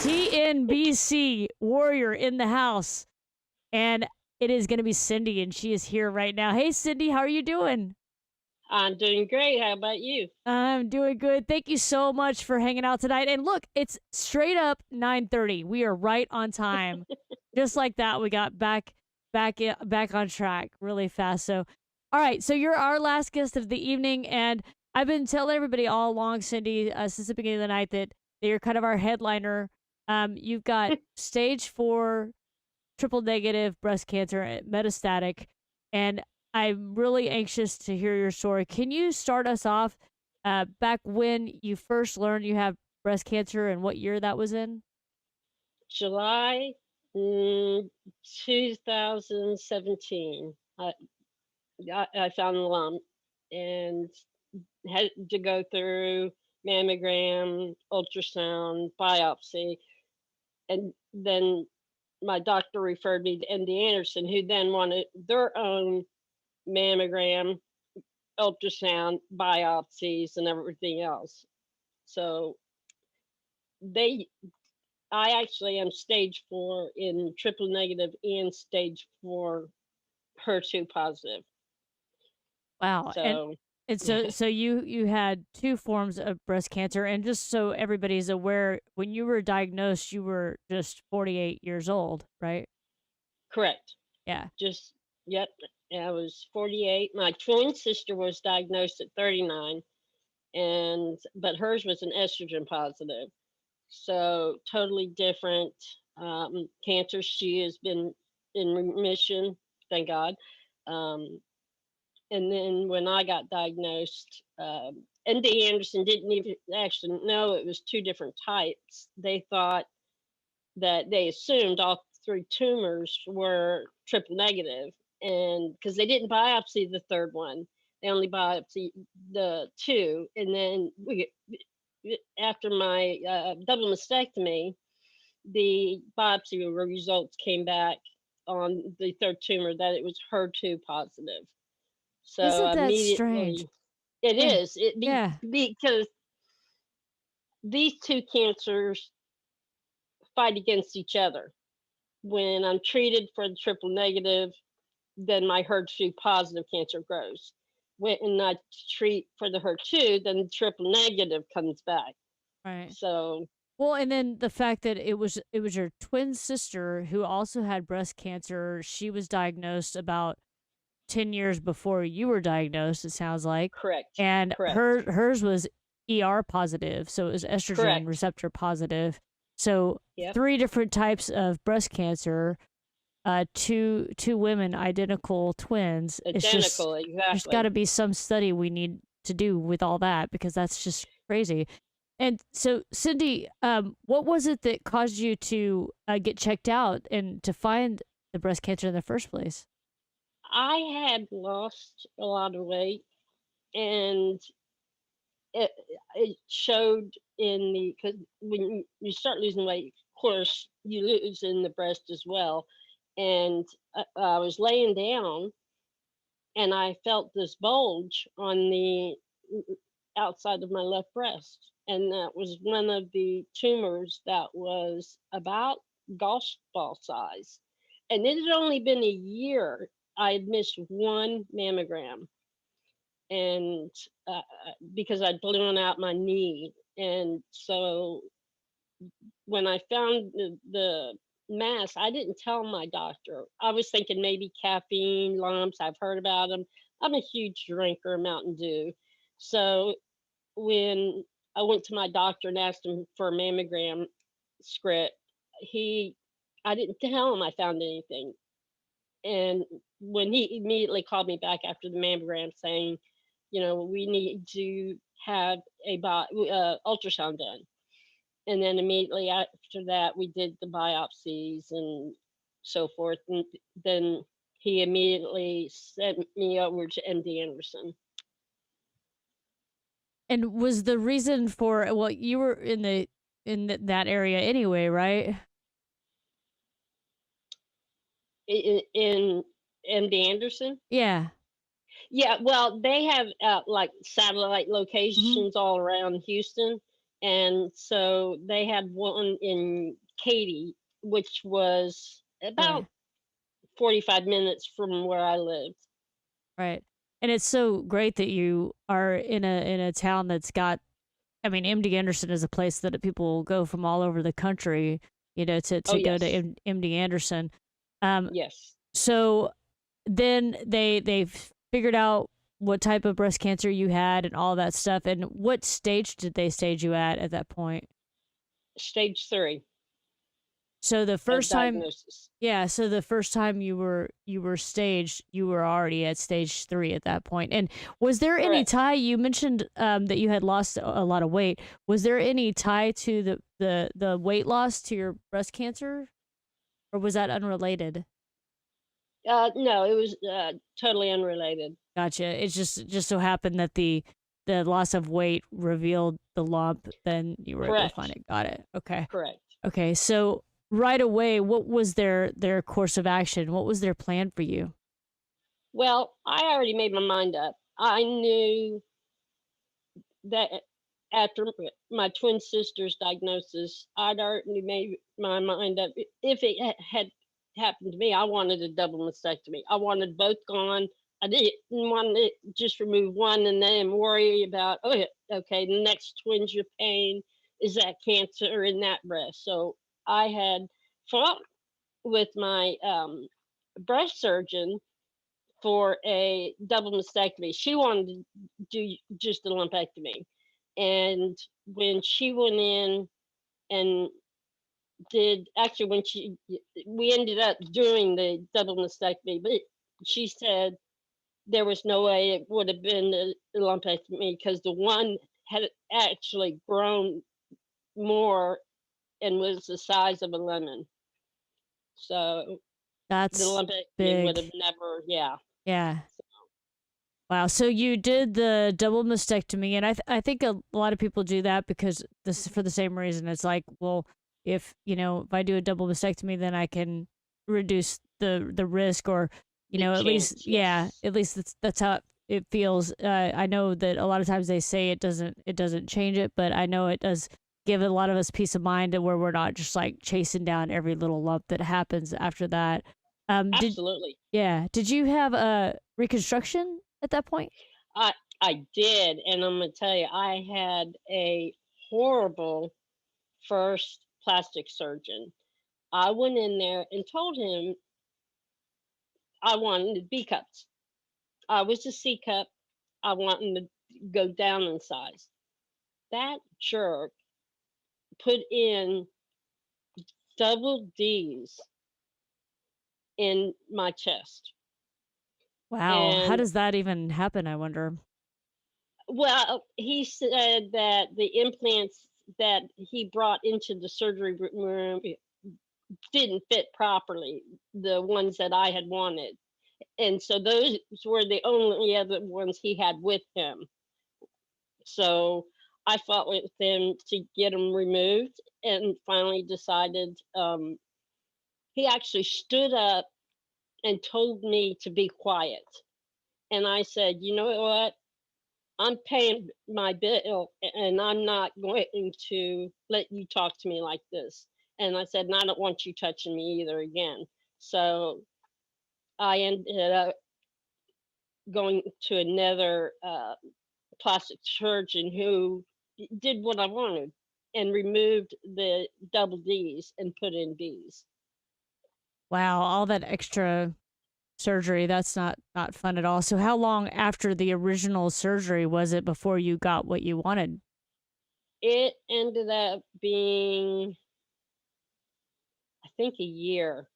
TNBC warrior in the house. And it is going to be Cindy, and she is here right now. Hey, Cindy, how are you doing? I'm doing great. How about you? I'm doing good. Thank you so much for hanging out tonight. And look, it's straight up 9:30. We are right on time. Just like that, we got back on track really fast. So, all right. So you're our last guest of the evening, and I've been telling everybody all along, Cindy, since the beginning of the night that you're kind of our headliner. You've got stage 4 triple negative breast cancer, metastatic, and I'm really anxious to hear your story. Can you start us off back when you first learned you have breast cancer and what year that was in? July 2017. I found the lump and had to go through mammogram, ultrasound, biopsy, and then my doctor referred me to MD Anderson, who then wanted their own mammogram, ultrasound, biopsies, and everything else. So they I actually am stage 4 in triple negative and stage 4 HER2 positive. Wow. So, And so you had two forms of breast cancer, and just so everybody's aware, when you were diagnosed, you were just 48 years old, right? correct. Yeah. Just, yep. I was 48. My twin sister was diagnosed at 39, but hers was an estrogen positive. So, totally different cancer. She has been in remission, thank God. Um, and then when I got diagnosed, MD Anderson didn't even actually know it was two different types. They thought that they assumed all three tumors were triple negative, and because they didn't biopsy the third one, they only biopsied the two. And then after my double mastectomy, the biopsy results came back on the third tumor that it was HER2 positive. So Isn't that strange? immediately, it Yeah. is Yeah. because these two cancers fight against each other. When I'm treated for the triple negative, then my HER2 positive cancer grows. When I treat for the HER2, then the triple negative comes back. Right. So Well, and then the fact that it was your twin sister who also had breast cancer. She was diagnosed about 10 years before you were diagnosed, it sounds like. correct, And correct, hers was ER positive, so it was estrogen correct. receptor positive. So Yep, three different types of breast cancer, two women, identical twins. It's just identical, there's got exactly. to be some study we need to do with all that because that's just crazy. And so, Cindy, what was it that caused you to get checked out and to find the breast cancer in the first place? I had lost a lot of weight, and it it showed in the because when you start losing weight, of course, you lose in the breast as well. And I was laying down, and I felt this bulge on the outside of my left breast, and that was one of the tumors that was about golf ball size. And it had only been a year. I had missed one mammogram, and because I'd blown out my knee. And so when I found the mass, I didn't tell my doctor. I was thinking maybe caffeine lumps. I've heard about them. I'm a huge drinker of Mountain Dew. So when I went to my doctor and asked him for a mammogram script, he, I didn't tell him I found anything. And when he immediately called me back after the mammogram saying, we need to have a ultrasound done. And then immediately after that, we did the biopsies and so forth. And then he immediately sent me over to MD Anderson. And was the reason for well, you were that area anyway, right? In MD Anderson? Yeah. Yeah, well, they have like satellite Hmm. locations all around Houston. and so they had one in Katy, which was Right. about 45 minutes from where I lived. Right. And it's so great that you are in a town that's got, I mean, MD Anderson is a place that people go from all over the country, Oh, to go to yes. MD Anderson. Um Yes. so then they've figured out what type of breast cancer you had and all that stuff. And what stage did they stage you at that point? Stage 3 So the of first time, diagnosis. yeah, so the first time you were staged, you were already at stage 3 at that point. And was there any Correct. tie? You mentioned that you had lost a lot of weight. Was there any tie to the weight loss to your breast cancer, or was that unrelated? No, it was totally unrelated. Gotcha. It's just so happened that the loss of weight revealed the lump, then you were able to find Correct. it. Got it. Okay. Correct. Okay. So right away, what was their course of action? What was their plan for you? Well, I already made my mind up. I knew that after my twin sister's diagnosis, I'd already made my mind up. If it had happened to me, I wanted a double mastectomy. I wanted both gone. I didn't want to just remove one and then worry about, oh, yeah, okay, the next twinge of pain is that cancer in that breast. So I had fought with my breast surgeon for a double mastectomy. She wanted to do just a lumpectomy. And when she went in and did, actually, we ended up doing the double mastectomy, but she said there was no way it would have been a lumpectomy because the one had actually grown more and was the size of a lemon. So the That's lumpectomy would big. have never, yeah. Yeah. Wow. So you did the double mastectomy, and I think a lot of people do that because this for the same reason. It's like, well, if if I do a double mastectomy, then I can reduce the risk, or The at least, chance, yeah, yes. at least that's how it feels. I know that a lot of times they say it doesn't change it, but I know it does give a lot of us peace of mind to where we're not just like chasing down every little lump that happens after that. Did Absolutely. Yeah. Did you have a reconstruction at that point? I I did, and I'm gonna tell you, I had a horrible first plastic surgeon. I went in there and told him I wanted B cups. I was a C cup. I wanted to go down in size. That jerk put in double D's in my chest. Wow. How And does that even happen, I wonder? well, he said that the implants that he brought into the surgery room didn't fit properly, the ones that I had wanted. And so those were the only other ones he had with him. So I fought with him to get them removed and finally decided he actually stood up and told me to be quiet. And I said, you know what? I'm paying my bill and I'm not going to let you talk to me like this. And I said, and I don't want you touching me either again. So I ended up going to another plastic surgeon who did what I wanted and removed the double D's and put in B's. Wow, all that extra surgery, that's not fun at all. So how long after the original surgery was it before you got what you wanted? It ended up being, I think, a year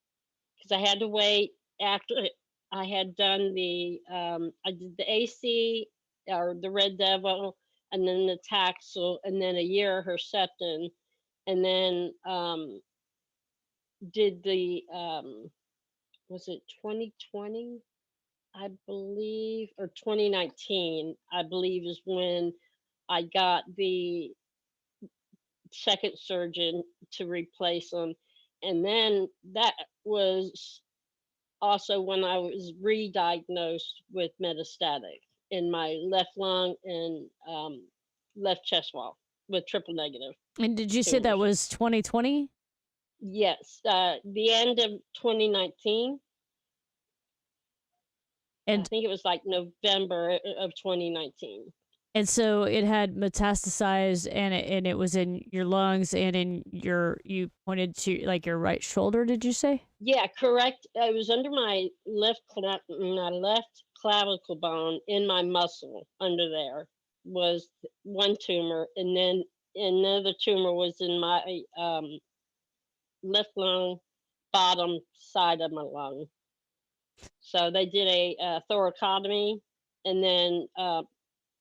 because I had to wait after I had done I did the AC or the Red Devil and then the Taxel and then a year of Herceptin and then did the was it 2020 I believe or 2019 I believe is when I got the second surgeon to replace them, and then that was also when I was re-diagnosed with metastatic in my left lung and left chest wall. with triple negative And did you say that tumors. was 2020? Yes, the end of 2019. I And think it was like November of 2019. and so it had metastasized, and it was in your lungs and in your, you pointed to like your right shoulder, did you say? Yeah, correct. It was under my my left clavicle bone in my muscle under there was one tumor, and then another tumor was in my left lung, bottom side of my lung. So they did a thoracotomy and then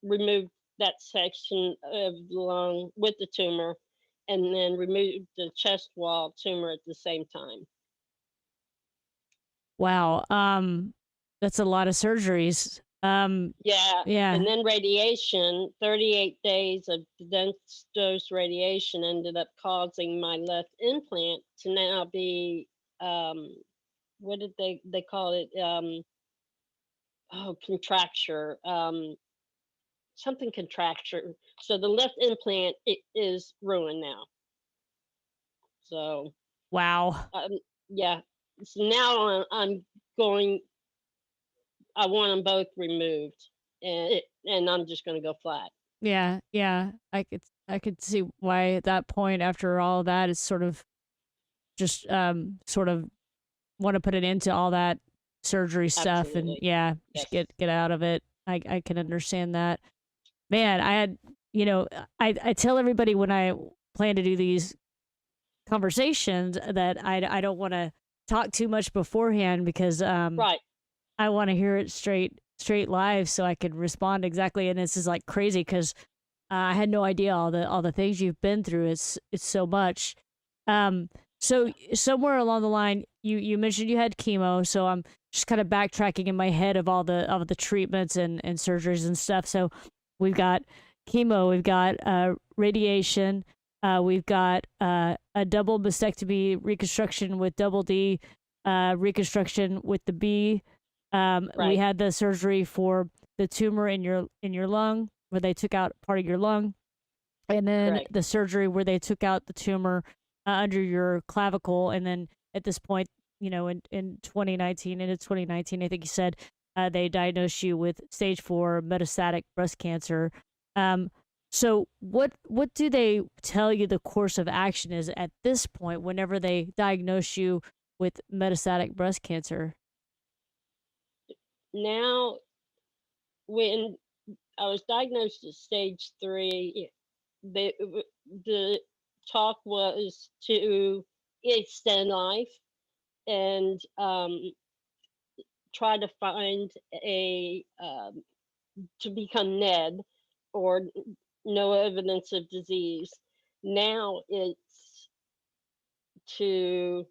removed that section of the lung with the tumor, and then removed the chest wall tumor at the same time. Wow. That's a lot of surgeries. Yeah, and Yeah. then radiation, 38 days of dense dose radiation ended up causing my left implant to now be, what did they call it? Oh, contracture, something contracture. So the left implant is ruined now. So, Wow. yeah. So now I'm going. I want them both removed, and I'm just going to go flat. Yeah, yeah. I could see why at that point, after all that, it's sort of just sort of want to put an end to all that surgery stuff, and Absolutely. yeah, just Yes. get out of it. I can understand that. Man, I had, I tell everybody when I plan to do these conversations that I don't want to talk too much beforehand, because Right. I want to hear it straight live so I can respond exactly. And this is like crazy because I had no idea all the things you've been through. It's so much. So somewhere along the line, you mentioned you had chemo. So I'm just kind of backtracking in my head of all the treatments and surgeries and stuff. So we've got chemo, we've got radiation, we've got a double mastectomy reconstruction with double D, reconstruction with the B. We Right. had the surgery for the tumor in your lung, where they took out part of your lung, and then Correct. the surgery where they took out the tumor under your clavicle, and then at this point, in 2019, into 2019, I think you said they diagnosed you with stage 4 metastatic breast cancer. Um, so what do they tell you the course of action is at this point whenever they diagnose you with metastatic breast cancer? Now, when I was diagnosed at stage 3, the talk was to extend life and try to find a to become Ned, or no evidence of disease. Now it's to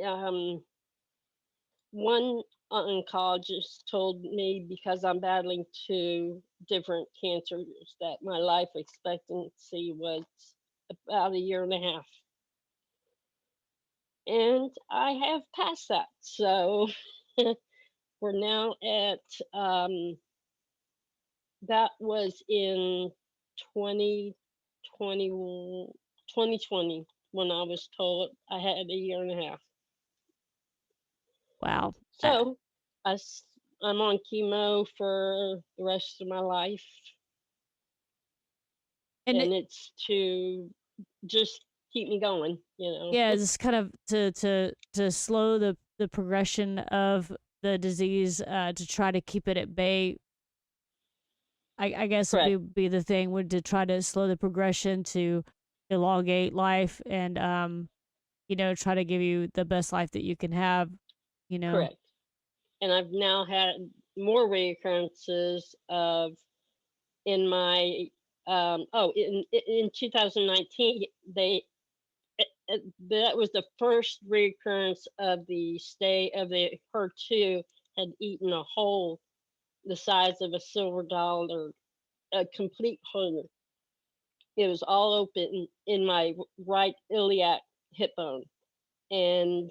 um, one oncologist told me, because I'm battling 2 different cancers, that my life expectancy was about a year and a half. And I have passed that. So we're now at, that was in 2020, 2020, when I was told I had a year and a half. Wow. So I, am on chemo for the rest of my life, And and it's to just keep me going, you know. yeah, it's kind of to slow the progression of the disease, to try to keep it at bay. I guess would Correct. be the thing, would to try to slow the progression, to elongate life, and try to give you the best life that you can have. You know. Correct. And I've now had more reoccurrences of, in my in 2019, they that was the first recurrence of the HER2 had eaten a hole the size of a silver dollar, a complete hole. It was all open in my right iliac hip bone, and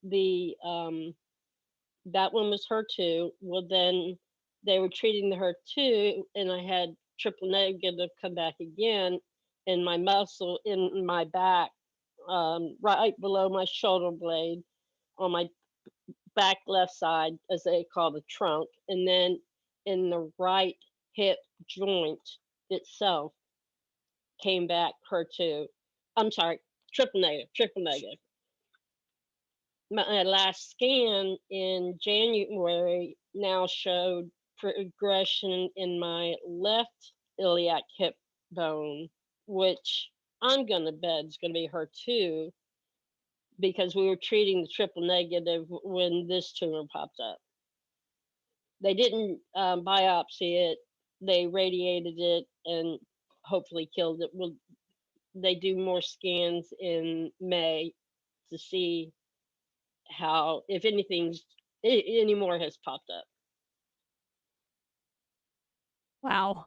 the that one was HER2. Well, then they were treating the HER2, and I had triple negative come back again, and my muscle in my back, right below my shoulder blade, on my back left side, as they call the trunk, and then in the right hip joint itself came back HER2. I'm sorry, triple negative, triple negative. My last scan in January now showed progression in my left iliac hip bone, which I'm going to bet is going to be HER2, because we were treating the triple negative when this tumor popped up. They didn't biopsy it, they radiated it and hopefully killed it. Well, they do more scans in May to see how, if anything's any more has popped up. Wow.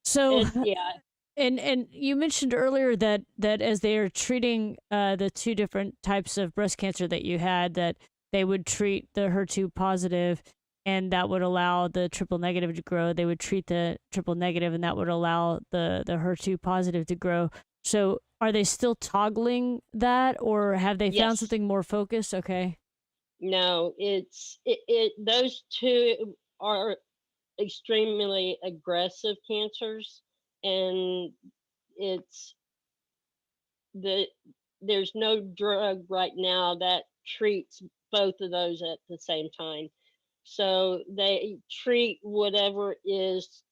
So, Yeah, and you mentioned earlier that as they are treating the two different types of breast cancer that you had, that they would treat the HER2 positive, and that would allow the triple negative to grow. They would treat the triple negative, and that would allow the HER2 positive to grow. So, are they still toggling that, or have they found yes. something more focused? Okay. No, it's those two are extremely aggressive cancers, and it's there's no drug right now that treats both of those at the same time. So they treat whatever is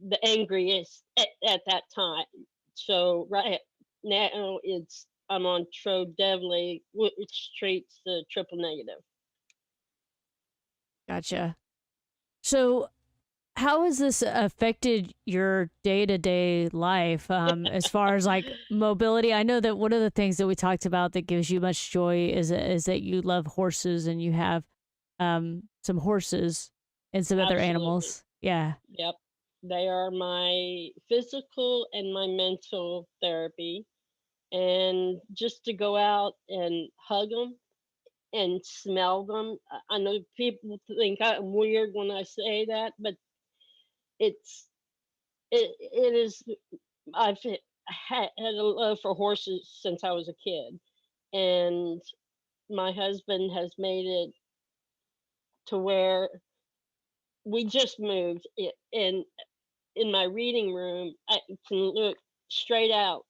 the angriest at that time. So right now I'm on Trodevly, which treats the triple negative. Gotcha. So, how has this affected your day-to-day life, as far as like mobility? I know that one of the things that we talked about that gives you much joy is that you love horses, and you have some horses and some other Absolutely. animals. Yeah. Yep. They are my physical and my mental therapy. And just to go out and hug them and smell them. I know people think I'm weird when I say that, but it's it is. I've had a love for horses since I was a kid, and my husband has made it to where we just moved and in my reading room I can look straight out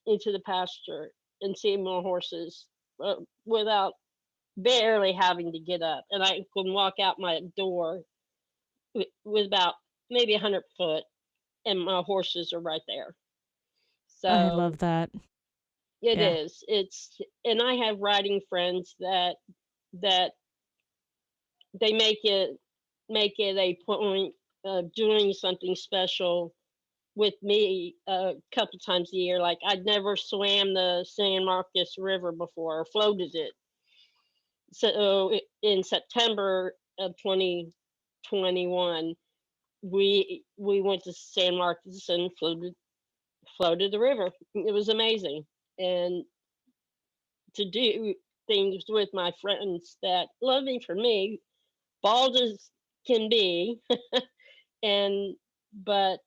into the pasture and see more horses, without barely having to get up, and I can walk out my door with about maybe 100 foot, and my horses are right there. I So love that. it Yeah. is. It's and I have riding friends that they make it a point of doing something special with me a couple times a year. Like I'd never swam the San Marcos River before or floated it. So in September of 2021, we went to San Marcos and floated the river. It was amazing, and to do things with my friends that love me for me, bald as can be, and but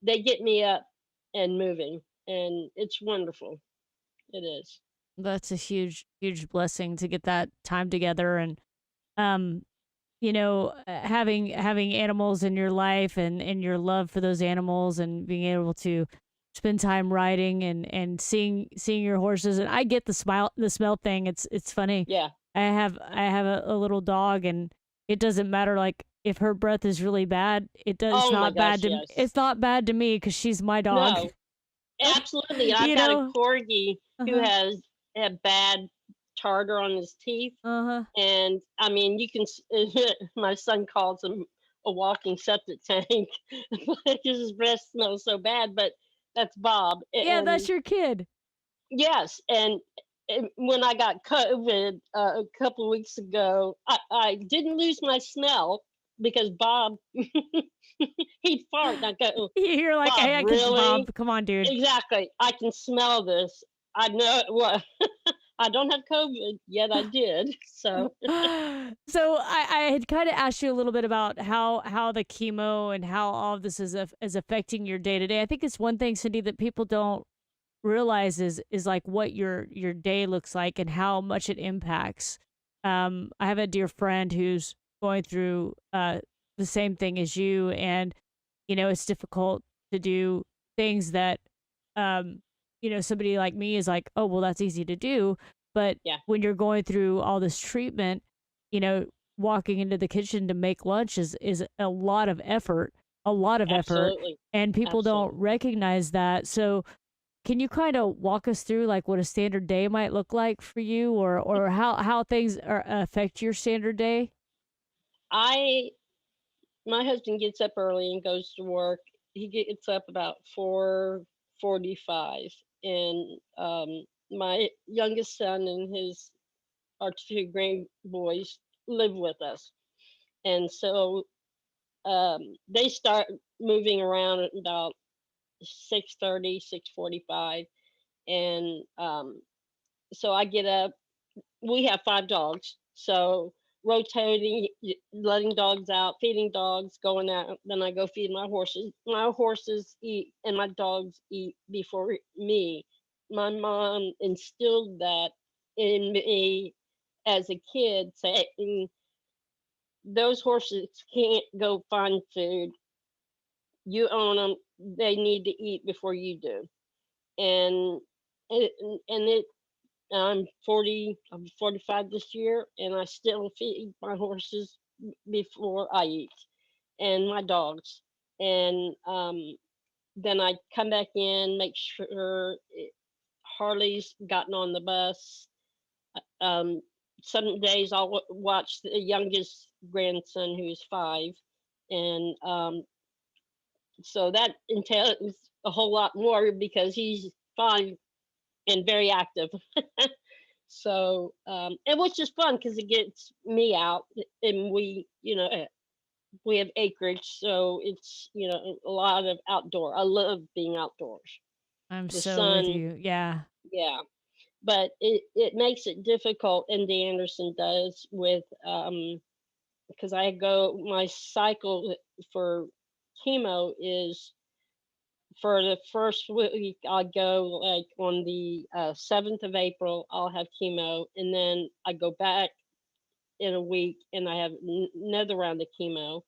they get me up and moving, and it's wonderful. It is. That's a huge, huge blessing to get that time together, and um having animals in your life, and your love for those animals, and being able to spend time riding, and seeing your horses. And I get the smell thing. It's funny. Yeah. I have a little dog, and it doesn't matter, like, if her breath is really bad, it's Oh my not gosh, bad to yes. it's not bad to me, because she's my dog. No, absolutely. I've you got a know corgi who uh-huh has a bad tartar on his teeth. uh-huh And I mean, you can, my son calls him a walking septic tank because his breath smells so bad, but that's Bob. yeah, And that's your kid. yes, and when I got COVID a couple of weeks ago, I didn't lose my smell because Bob, he'd fart and I go, You're like, Bob, hey, really? Bob, come on, dude. Exactly. I can smell this. I know what I don't have COVID, yet I did. So So I had kind of asked you a little bit about how the chemo and how all of this is affecting your day to day. I think it's one thing, Cindy, that people don't realize is like what your day looks like and how much it impacts. I have a dear friend who's going through the same thing as you, and it's difficult to do things that somebody like me is like, oh well, that's easy to do, but yeah, when you're going through all this treatment, you know, walking into the kitchen to make lunch is a lot of effort, absolutely, and people don't absolutely. recognize that. So can you kind of walk us through like what a standard day might look like for you, or how things affect your standard day? I My husband gets up early and goes to work. He gets up about 4:45, and my youngest son and his our two grand boys live with us, and so they start moving around at about 6:30, 6:45, and so I get up. We have 5 dogs, so rotating, letting dogs out, feeding dogs, going out, then I go feed my horses. My horses eat and my dogs eat before me. My mom instilled that in me as a kid, saying, "Those horses can't go find food. You own them. They need to eat before you do." And it I'm 40, I'm 45 this year, and I still feed my horses before I eat, and my dogs. And then I come back in, make sure Harley's gotten on the bus. Um, some days I'll watch the youngest grandson, who's 5, and so that entails a whole lot more because he's 5 and very active. So, and which is fun because it gets me out, and we have acreage, so it's a lot of outdoor. I love being outdoors. I'm The so with sun, you. Yeah. yeah, but it makes it difficult. Andy Anderson does with because I go my cycle for chemo is for the first week. I go like on the 7th of April. I'll have chemo, and then I go back in a week, and I have another round of chemo,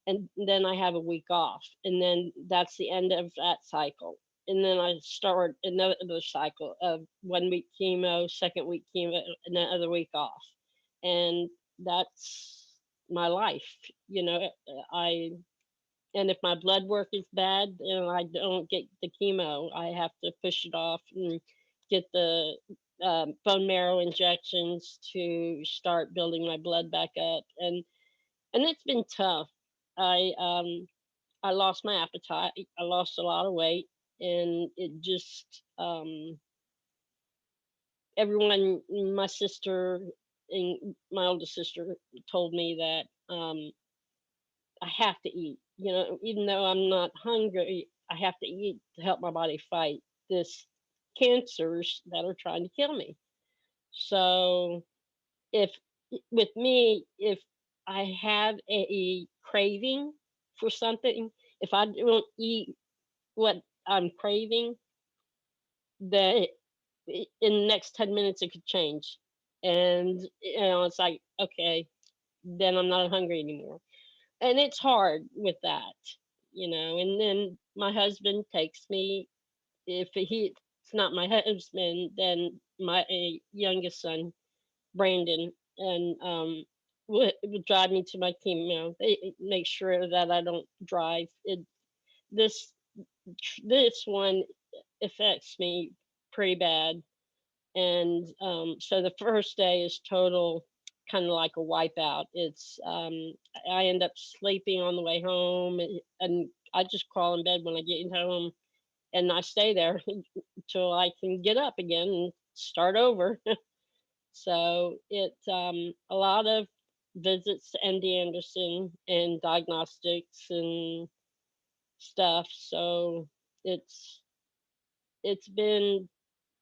and then I have a week off, and then that's the end of that cycle. And then I start another cycle of 1 week chemo, second week chemo, and then other week off, and that's my life. I and if my blood work is bad and I don't get the chemo, I have to push it off and get the bone marrow injections to start building my blood back up. And it's been tough. I lost my appetite. I lost a lot of weight, and it just everyone, my sister and my older sister told me that I have to eat. Even though I'm not hungry, I have to eat to help my body fight this cancers that are trying to kill me. So if with me, if I have a craving for something, if I don't eat what I'm craving, then in the next 10 minutes it could change. And it's like, okay, then I'm not hungry anymore. And it's hard with that, and then my husband takes me. If it's not my husband, then my youngest son, Brandon, and would drive me to my chemo. They make sure that I don't drive. This this one affects me pretty bad, and so the first day is total, kind of like a wipeout. I end up sleeping on the way home, and I just crawl in bed when I get home, and I stay there until I can get up again and start over. So it's a lot of visits to MD Anderson and diagnostics and stuff. So it's it's been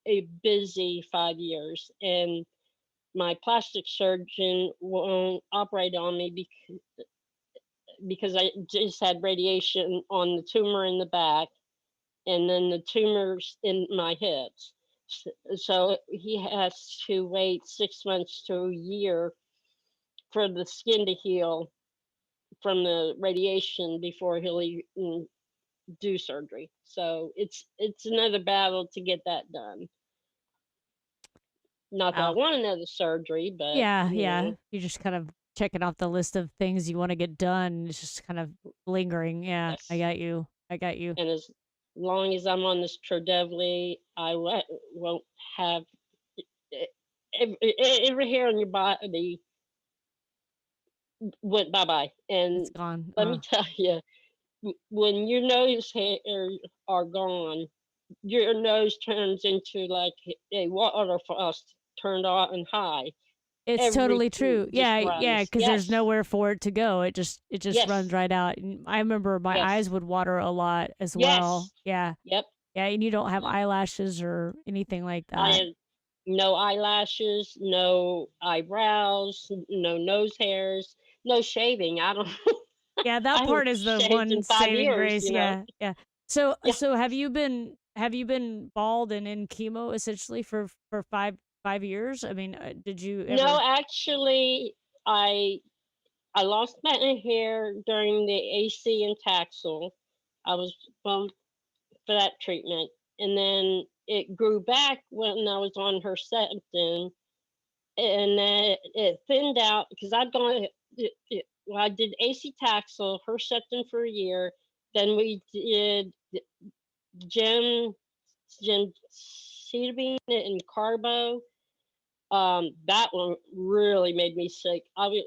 a busy 5 years, and my plastic surgeon won't operate on me because I just had radiation on the tumor in the back and then the tumors in my hips. So he has to wait 6 months to a year for the skin to heal from the radiation before he'll even do surgery. So it's another battle to get that done. Not that I Wow. want another surgery, but Yeah, yeah. You're just kind of checking off the list of things you want to get done. It's just kind of lingering. Yeah, I yes. got you. I got you. And as long as I'm on this Trodevly, I won't have every hair on your body went bye bye. It's And gone. let me tell you, when your nose hairs are gone, your nose turns into like a water faucet turned on high. It's totally true. Everything just Yeah, yeah, runs. because there's Yes, nowhere for it to go. It just runs yes, right out. And I remember my eyes yes, would water a lot as well. yes. Yeah. Yep. Yeah, and you don't have eyelashes or anything like I that. had no eyelashes, no eyebrows, no nose hairs, no shaving. I don't. Yeah, that I haven't part is the shaved one in 5 saving years. grace. Yeah, yeah. So Yeah. so have you been bald and in chemo essentially for five years? I mean, did you No, ever? actually, I I lost my hair during the AC and Taxol. I was bumped for that treatment, and then it grew back when I was on Herceptin, and then it thinned out because I'd gone. Well, I did AC Taxol, Herceptin for a year. Then we did gem, gemcitabine and carbo. That one really made me sick. I would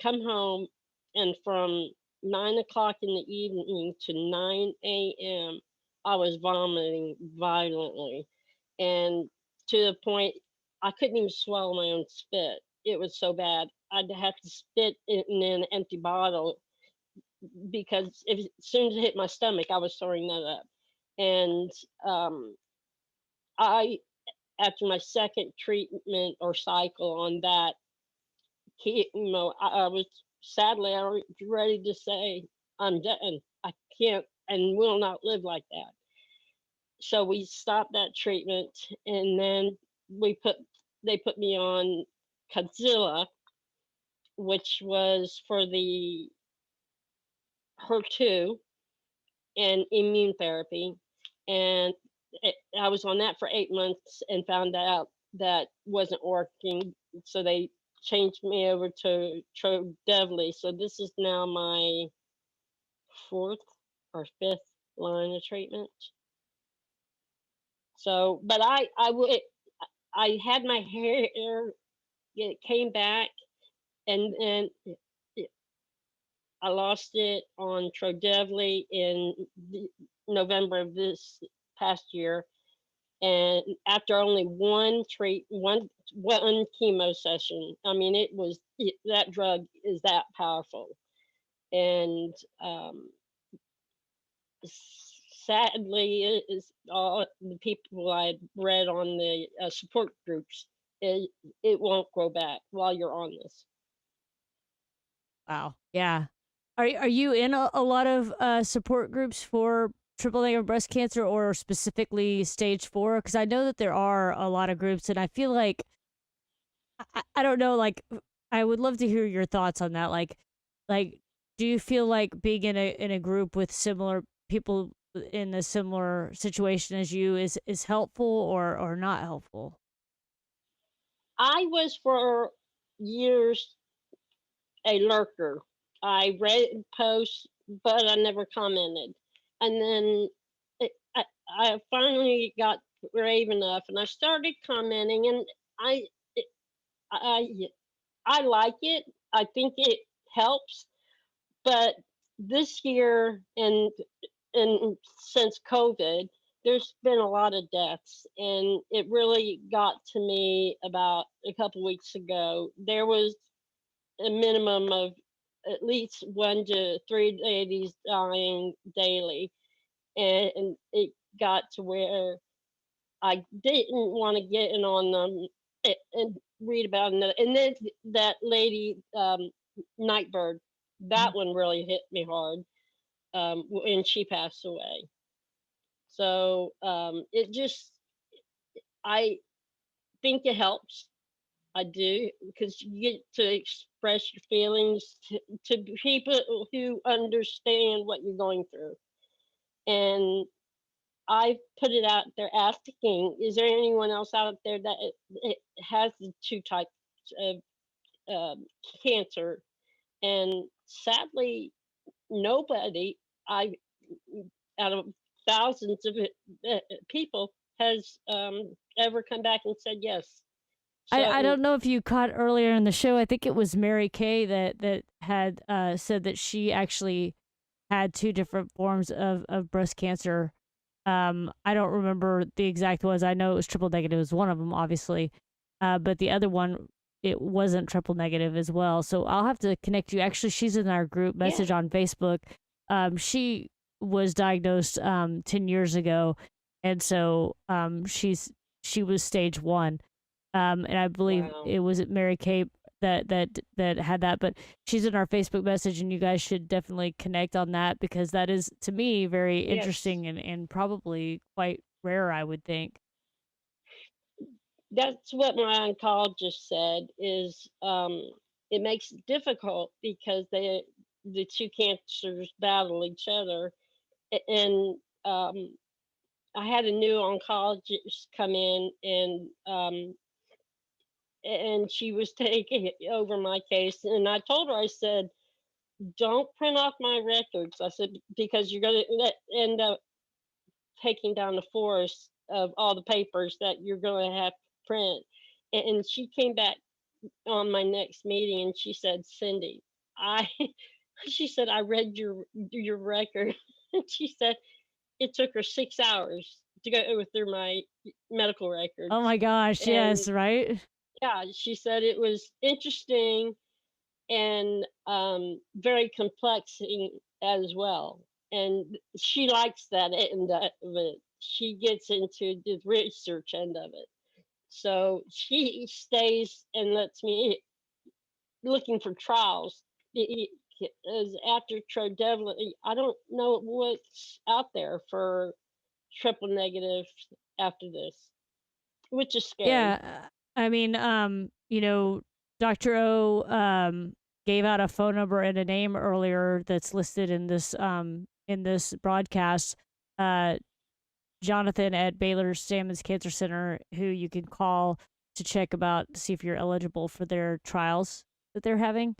come home, and from 9 o'clock in the evening to 9 a.m., I was vomiting violently, and to the point I couldn't even swallow my own spit. It was so bad. I'd have to spit in an empty bottle because if as soon as it hit my stomach, I was throwing that up. And um, I, after my second treatment or cycle on that chemo, I was sadly I was ready to say I'm done. I can't and will not live like that. So we stopped that treatment, and then we put they put me on Godzilla, which was for the HER2 and immune therapy, and I was on that for 8 months and found out that wasn't working. So they changed me over to Trodevly. So this is now my fourth or fifth line of treatment. So, but I had my hair, it came back, and then I lost it on Trodevly in November of this past year. And after only one chemo session, I mean, that drug is that powerful. And sadly, it is all the people I read on the support groups. It won't grow back while you're on this. Wow. Yeah. Are you in a lot of support groups for triple negative breast cancer or specifically stage 4? Because I know that there are a lot of groups, and I feel like I don't know. Like, I would love to hear your thoughts on that. Like, do you feel like being in a group with similar people in a similar situation as you is helpful or not helpful? I was for years a lurker. I read posts, but I never commented. And then I finally got brave enough, and I started commenting. And I, I, I like it. I think it helps. But this year and since COVID, there's been a lot of deaths, and it really got to me about a couple weeks ago. There was a minimum of at least 1 to 3 ladies dying daily, and it got to where I didn't want to get in on them and read about another. And then that lady, Nightbird, that one really hit me hard when she passed away. So it just, I think it helps. I do, because you get to express your feelings to people who understand what you're going through. And I put it out there asking, is there anyone else out there that it has the two types of um, cancer? And sadly, nobody, I out of thousands of people, has ever come back and said yes. I So don't know if you caught earlier in the show. I think it was Mary Kay that had said that she actually had two different forms of breast cancer. I don't remember the exact ones. I know it was triple negative was one of them, obviously, but the other one it wasn't triple negative as well. So I'll have to connect you. Actually, she's in our group yeah, message on Facebook. She was diagnosed 10 years ago, and so she was stage one. And I believe wow, it was Mary Kay that had that, but she's in our Facebook message, and you guys should definitely connect on that because that is to me very yes. interesting and probably quite rare, I would think. That's what my oncologist said is it makes it difficult because the two cancers battle each other. And I had a new oncologist come in, and she was taking over my case, and I told her, I said, don't print off my records. I said, because you're going to end up taking down the forest of all the papers that you're going to have to print. And she came back on my next meeting and she said, Cindy, I she said, I read your record. And she said it took her 6 hours to go through my medical Oh records. my gosh, And yes, right? yeah, she said it was interesting and very complex as well. And she likes that end of it. She gets into the research end of it. So she stays and lets me looking for trials. As after Trodelvy, I don't know what's out there for triple negative after this, which is scary. Yeah, I mean, Dr. O gave out a phone number and a name earlier that's listed in this broadcast. Uh Jonathan at Baylor Salmons Cancer Center, who you can call to check about to see if you're eligible for their trials that they're having.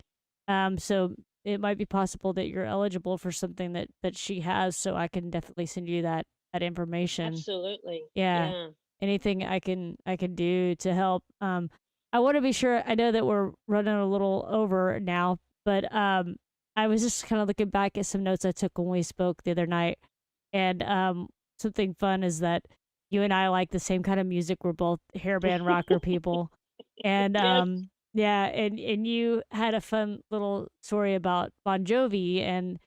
So it might be possible that you're eligible for something that she has. So I can definitely send you that information. Absolutely. Yeah, Yeah. anything I can do to help. I want to be sure. I know that we're running a little over now, but I was just kind of looking back at some notes I took when we spoke the other night, and something fun is that you and I like the same kind of music. We're both hairband rocker people, and Yes. yeah, and you had a fun little story about Bon Jovi and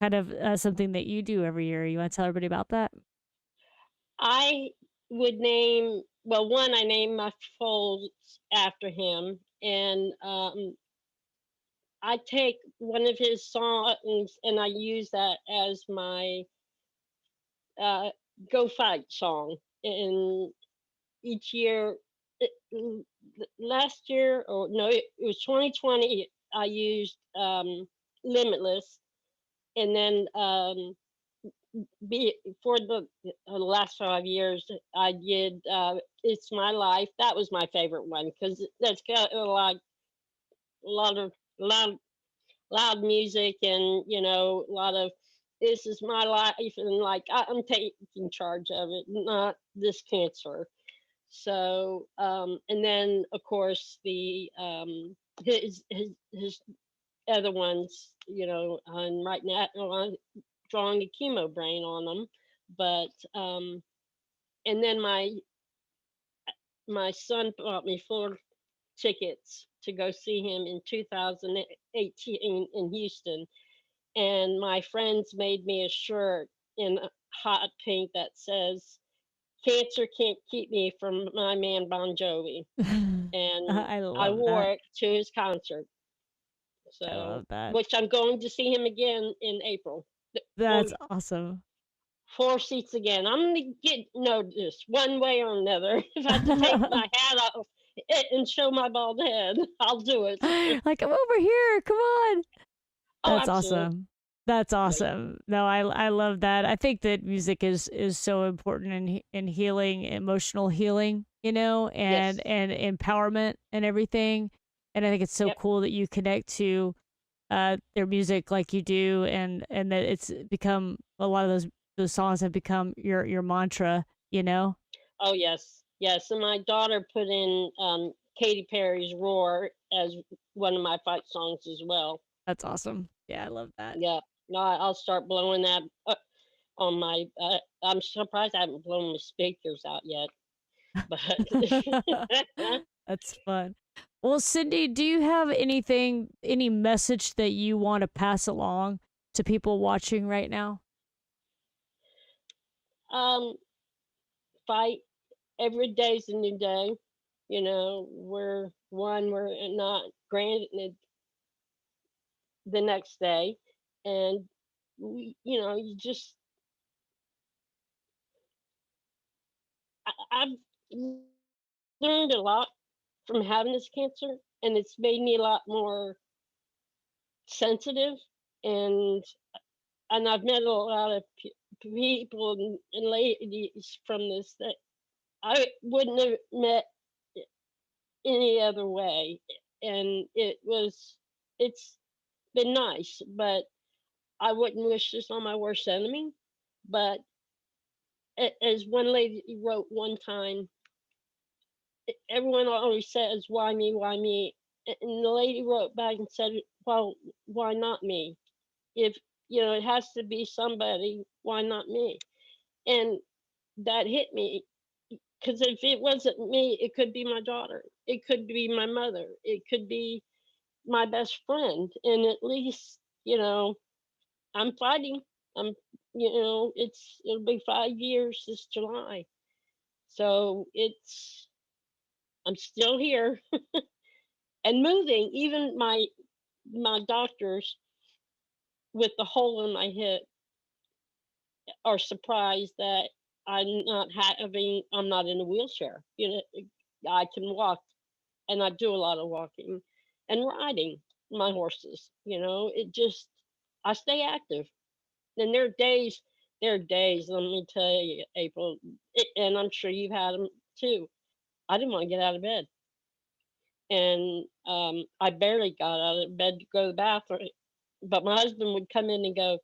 kind of something that you do every year. You want to tell everybody about that? I would name, well, one, I named my foals after him. And I take one of his songs and I use that as my uh, go fight song. And each year, last year, or no, it was 2020, I used Limitless. And then for the last 5 years, I did "It's My Life." That was my favorite one because that's got a lot of loud loud music, and a lot of "This is my life," and like I'm taking charge of it, not this cancer. So and then of course the his other ones, and right now I'm drawing a chemo brain on them. But and then my son bought me 4 tickets to go see him in 2018 in Houston, and my friends made me a shirt, in hot pink that says, "Cancer can't keep me from my man Bon Jovi," and I I love wore that. it to his concert. I So, love that. which I'm going to see him again in April. That's Going awesome. 4 seats again. I'm gonna get noticed one way or another. If I have to take my hat off and show my bald head, I'll do it. Like, I'm over here. Come on. Oh, That's absolutely. awesome. That's awesome. No, I love that. I think that music is so important in healing, emotional healing, Yes. and empowerment and everything. And I think it's so Yep. cool that you connect to their music like you do, and that it's become a lot of those songs have become your mantra. You know, Oh, yes. Yes. And my daughter put in Katy Perry's "Roar" as one of my fight songs as well. that's awesome. Yeah, I love that. Yeah. No, I'll start blowing that on my. I'm surprised I haven't blown my speakers out yet, but That's fun. Well, Cindy, do you have any message that you want to pass along to people watching right now? um, fight. Every day's a new day. You know, we're not granted the next day, and you just I've learned a lot from having this cancer, and it's made me a lot more sensitive, and I've met a lot of people and ladies from this that I wouldn't have met any other way, and it's been nice, but I wouldn't wish this on my worst enemy. But as one lady wrote one time, everyone always says, "Why me? Why me?" And the lady wrote back and said, "Well, why not me? If it has to be somebody, why not me?" And that hit me because if it wasn't me, it could be my daughter, it could be my mother, it could be my best friend, and at least I'm fighting. I'm it'll be 5 years this July, so I'm still here and moving. Even my doctors with the hole in my hip are surprised that I'm not in a wheelchair. I can walk, and I do a lot of walking and riding my horses. It just I stay active. And there are days, let me tell you, April, and I'm sure you've had them too. I didn't want to get out of bed, and I barely got out of bed to go to the bathroom. But my husband would come in and go,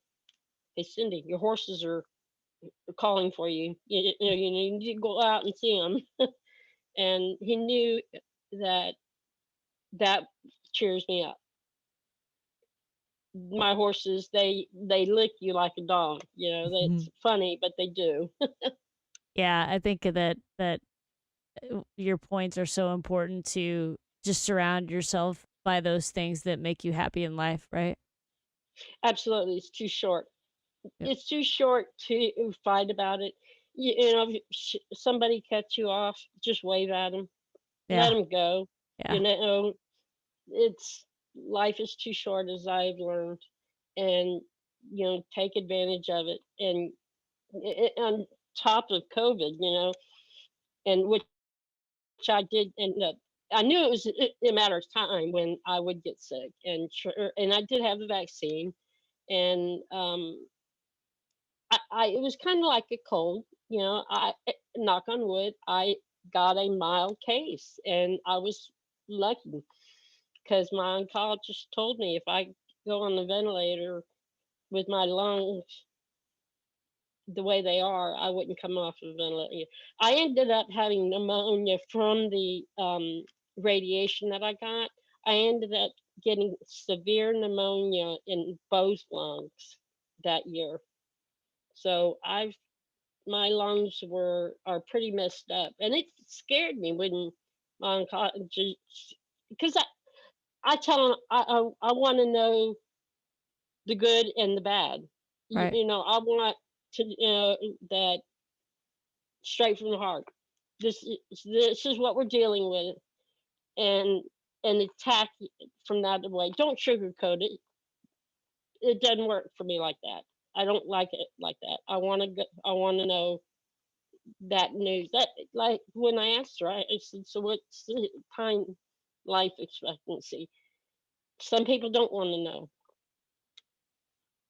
"Hey, Cindy, your horses are calling for you. You need to go out and see them." And he knew that that cheers me up. My horses, they lick you like a dog. That's funny, but they do. Yeah, I think that your points are so important to just surround yourself by those things that make you happy in life, right? Absolutely, it's too short. Yep. It's too short to fight about it. If somebody cuts you off, just wave at them, let Yeah. them go. Yeah. You know, it's life is too short, as I've learned, and take advantage of it. And on top of COVID, and which I did end up. I knew it was a matter of time when I would get sick, and sure, and I did have the vaccine, and it was kind of like a cold. Knock on wood, I got a mild case, and I was lucky because my oncologist told me if I go on the ventilator with my lungs the way they are, I wouldn't come off the ventilator. I ended up having pneumonia from the radiation that I got. I ended up getting severe pneumonia in both lungs that year. So I've my lungs are pretty messed up, and it scared me when my oncologist, because I tell them I want to know the good and the bad. Right. I want to that straight from the heart. This is what we're dealing with, and attack from that way. Don't sugarcoat it. It doesn't work for me like that. I don't like it like that. I want to know that news. That, like when I asked her, I said, "So what's the time life expectancy?" Some people don't want to know.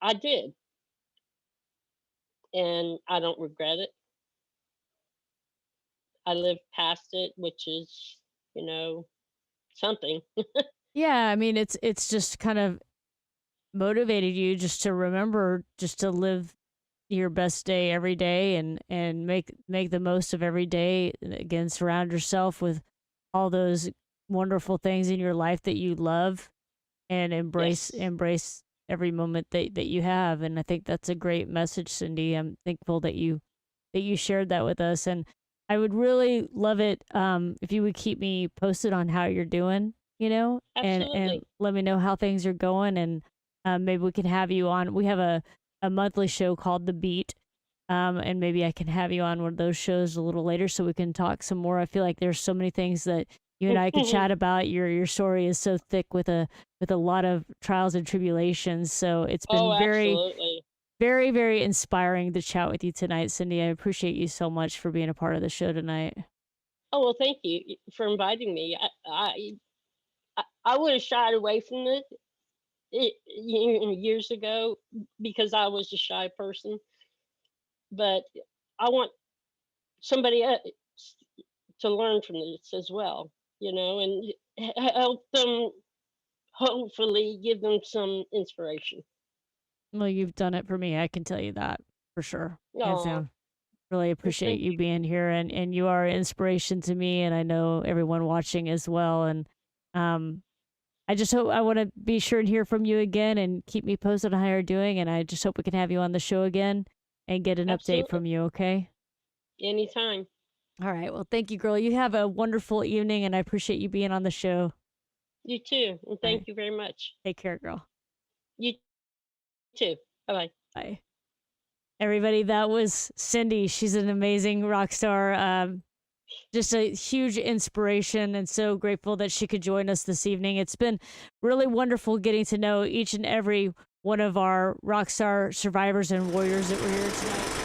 I did, and I don't regret it. I lived past it, which is, something. Yeah, I mean, it's just kind of motivated you just to remember, just to live your best day every day, and make the most of every day. Again, surround yourself with all those wonderful things in your life that you love, and Yes, embrace every moment that you have. And I think that's a great message, Cindy. I'm thankful that you shared that with us. And I would really love it, if you would keep me posted on how you're doing, and absolutely. let me know how things are going. And maybe we can have you on. We have a monthly show called The Beat. And maybe I can have you on one of those shows a little later so we can talk some more. I feel like there's so many things that you and I could chat about. Your story is so thick with a lot of trials and tribulations. So it's Oh, been absolutely. very, very inspiring to chat with you tonight, Cindy. I appreciate you so much for being a part of the show tonight. Oh, well, thank you for inviting me. I would have shied away from years ago because I was a shy person, but I want somebody else to learn from this as well, and help them, hopefully give them some inspiration. Well, you've done it for me. I can tell you that for sure. Hands Oh, down. Really well, appreciate thank you you. being here, and you are an inspiration to me, and I know everyone watching as well. And um I just hope I want to be sure and hear from you again and keep me posted on how you're doing. And I just hope we can have you on the show again and get an update Absolutely. from you, okay? Anytime. All right. Well, thank you, girl. You have a wonderful evening, and I appreciate you being on the show. You too. And All thank right. you very much. Take care, girl. You too. Bye bye. Bye. Everybody, that was Cindy. She's an amazing rock star. Just a huge inspiration, and so grateful that she could join us this evening. It's been really wonderful getting to know each and every one of our rock star survivors and warriors that were here tonight.